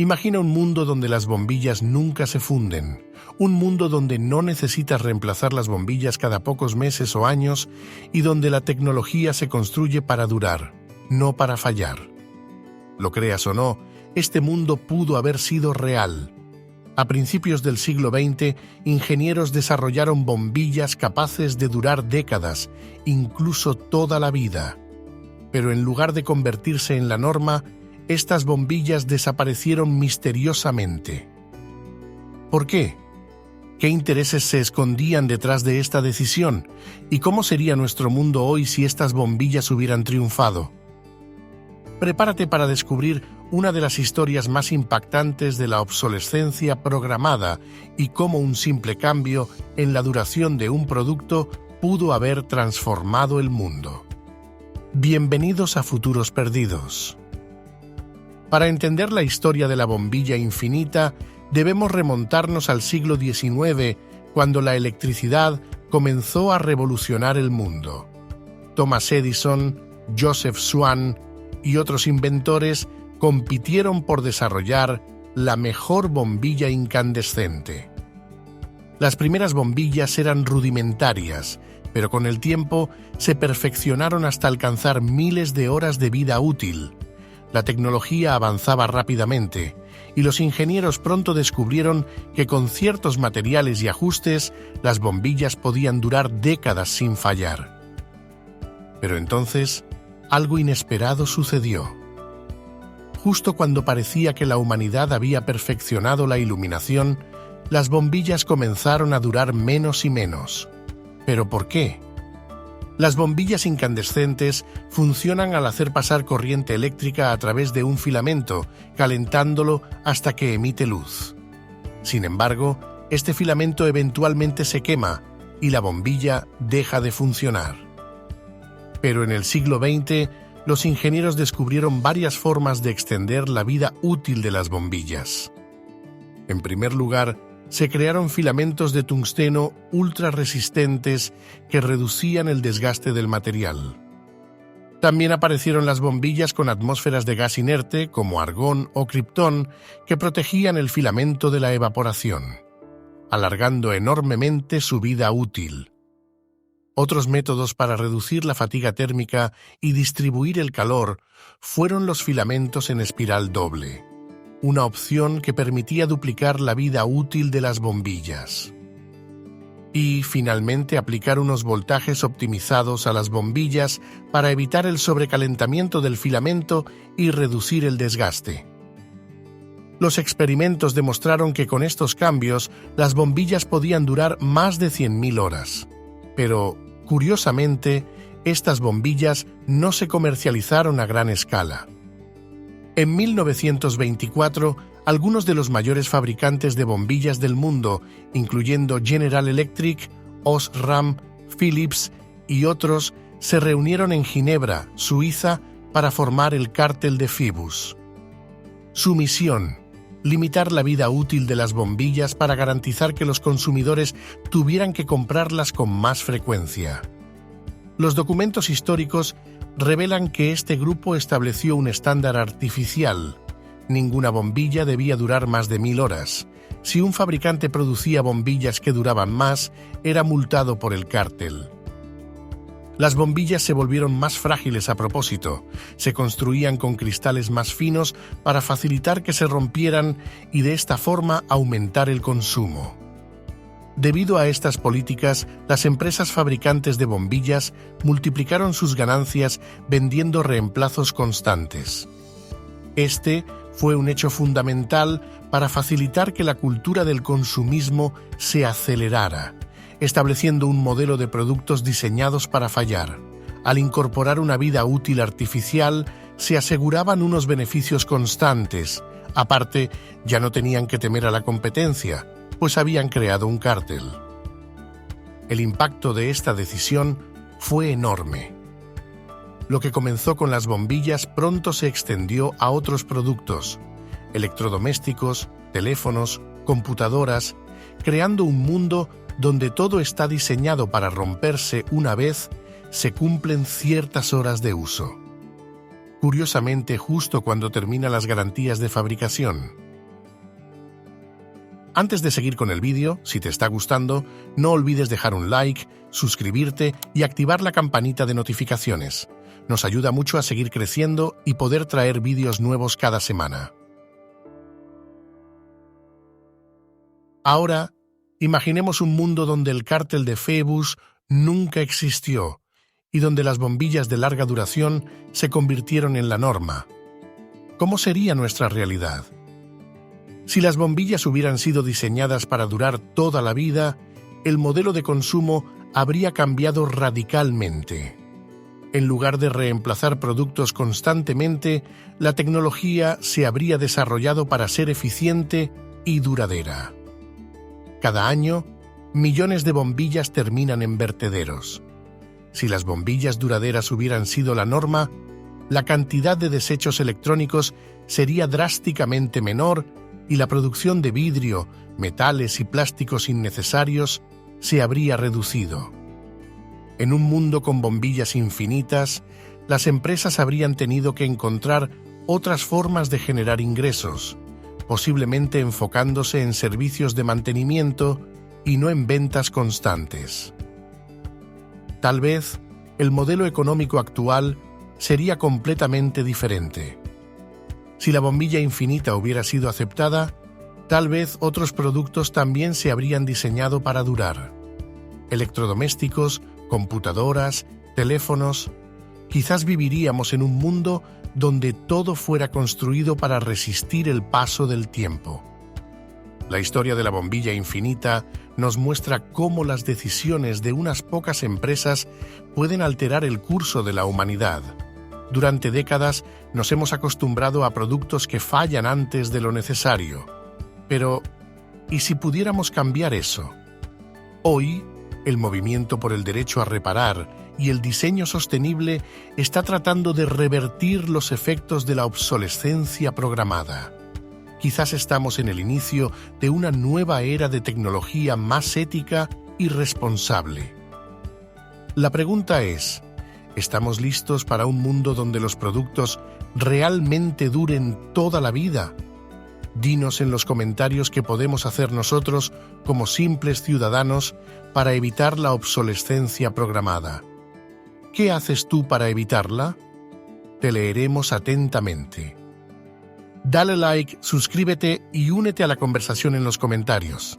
Imagina un mundo donde las bombillas nunca se funden, un mundo donde no necesitas reemplazar las bombillas cada pocos meses o años y donde la tecnología se construye para durar, no para fallar. Lo creas o no, este mundo pudo haber sido real. A principios del siglo XX, ingenieros desarrollaron bombillas capaces de durar décadas, incluso toda la vida. Pero en lugar de convertirse en la norma, estas bombillas desaparecieron misteriosamente. ¿Por qué? ¿Qué intereses se escondían detrás de esta decisión? ¿Y cómo sería nuestro mundo hoy si estas bombillas hubieran triunfado? Prepárate para descubrir una de las historias más impactantes de la obsolescencia programada y cómo un simple cambio en la duración de un producto pudo haber transformado el mundo. Bienvenidos a Futuros Perdidos. Para entender la historia de la bombilla infinita, debemos remontarnos al siglo XIX, cuando la electricidad comenzó a revolucionar el mundo. Thomas Edison, Joseph Swan y otros inventores compitieron por desarrollar la mejor bombilla incandescente. Las primeras bombillas eran rudimentarias, pero con el tiempo se perfeccionaron hasta alcanzar miles de horas de vida útil. La tecnología avanzaba rápidamente y los ingenieros pronto descubrieron que con ciertos materiales y ajustes las bombillas podían durar décadas sin fallar. Pero entonces, algo inesperado sucedió. Justo cuando parecía que la humanidad había perfeccionado la iluminación, las bombillas comenzaron a durar menos y menos. ¿Pero por qué? Las bombillas incandescentes funcionan al hacer pasar corriente eléctrica a través de un filamento, calentándolo hasta que emite luz. Sin embargo, este filamento eventualmente se quema y la bombilla deja de funcionar. Pero en el siglo XX, los ingenieros descubrieron varias formas de extender la vida útil de las bombillas. En primer lugar, se crearon filamentos de tungsteno ultra resistentes que reducían el desgaste del material. También aparecieron las bombillas con atmósferas de gas inerte, como argón o criptón, que protegían el filamento de la evaporación, alargando enormemente su vida útil. Otros métodos para reducir la fatiga térmica y distribuir el calor fueron los filamentos en espiral doble, una opción que permitía duplicar la vida útil de las bombillas. Y, finalmente, aplicar unos voltajes optimizados a las bombillas para evitar el sobrecalentamiento del filamento y reducir el desgaste. Los experimentos demostraron que con estos cambios las bombillas podían durar más de 100.000 horas. Pero, curiosamente, estas bombillas no se comercializaron a gran escala. En 1924, algunos de los mayores fabricantes de bombillas del mundo, incluyendo General Electric, Osram, Philips y otros, se reunieron en Ginebra, Suiza, para formar el Cártel de Phoebus. Su misión: limitar la vida útil de las bombillas para garantizar que los consumidores tuvieran que comprarlas con más frecuencia. Los documentos históricos revelan que este grupo estableció un estándar artificial. Ninguna bombilla debía durar más de 1.000 horas. Si un fabricante producía bombillas que duraban más, era multado por el cártel. Las bombillas se volvieron más frágiles a propósito. Se construían con cristales más finos para facilitar que se rompieran y de esta forma aumentar el consumo. Debido a estas políticas, las empresas fabricantes de bombillas multiplicaron sus ganancias vendiendo reemplazos constantes. Este fue un hecho fundamental para facilitar que la cultura del consumismo se acelerara, estableciendo un modelo de productos diseñados para fallar. Al incorporar una vida útil artificial, se aseguraban unos beneficios constantes. Aparte, ya no tenían que temer a la competencia, pues habían creado un cártel. El impacto de esta decisión fue enorme. Lo que comenzó con las bombillas pronto se extendió a otros productos, electrodomésticos, teléfonos, computadoras, creando un mundo donde todo está diseñado para romperse una vez se cumplen ciertas horas de uso. Curiosamente, justo cuando terminan las garantías de fabricación. Antes de seguir con el vídeo, si te está gustando, no olvides dejar un like, suscribirte y activar la campanita de notificaciones. Nos ayuda mucho a seguir creciendo y poder traer vídeos nuevos cada semana. Ahora, imaginemos un mundo donde el cártel de Phoebus nunca existió y donde las bombillas de larga duración se convirtieron en la norma. ¿Cómo sería nuestra realidad? Si las bombillas hubieran sido diseñadas para durar toda la vida, el modelo de consumo habría cambiado radicalmente. En lugar de reemplazar productos constantemente, la tecnología se habría desarrollado para ser eficiente y duradera. Cada año, millones de bombillas terminan en vertederos. Si las bombillas duraderas hubieran sido la norma, la cantidad de desechos electrónicos sería drásticamente menor y la producción de vidrio, metales y plásticos innecesarios se habría reducido. En un mundo con bombillas infinitas, las empresas habrían tenido que encontrar otras formas de generar ingresos, posiblemente enfocándose en servicios de mantenimiento y no en ventas constantes. Tal vez el modelo económico actual sería completamente diferente. Si la bombilla infinita hubiera sido aceptada, tal vez otros productos también se habrían diseñado para durar. Electrodomésticos, computadoras, teléfonos. Quizás viviríamos en un mundo donde todo fuera construido para resistir el paso del tiempo. La historia de la bombilla infinita nos muestra cómo las decisiones de unas pocas empresas pueden alterar el curso de la humanidad. Durante décadas nos hemos acostumbrado a productos que fallan antes de lo necesario. Pero, ¿y si pudiéramos cambiar eso? Hoy, el movimiento por el derecho a reparar y el diseño sostenible está tratando de revertir los efectos de la obsolescencia programada. Quizás estamos en el inicio de una nueva era de tecnología más ética y responsable. La pregunta es, ¿estamos listos para un mundo donde los productos realmente duren toda la vida? Dinos en los comentarios qué podemos hacer nosotros como simples ciudadanos para evitar la obsolescencia programada. ¿Qué haces tú para evitarla? Te leeremos atentamente. Dale like, suscríbete y únete a la conversación en los comentarios.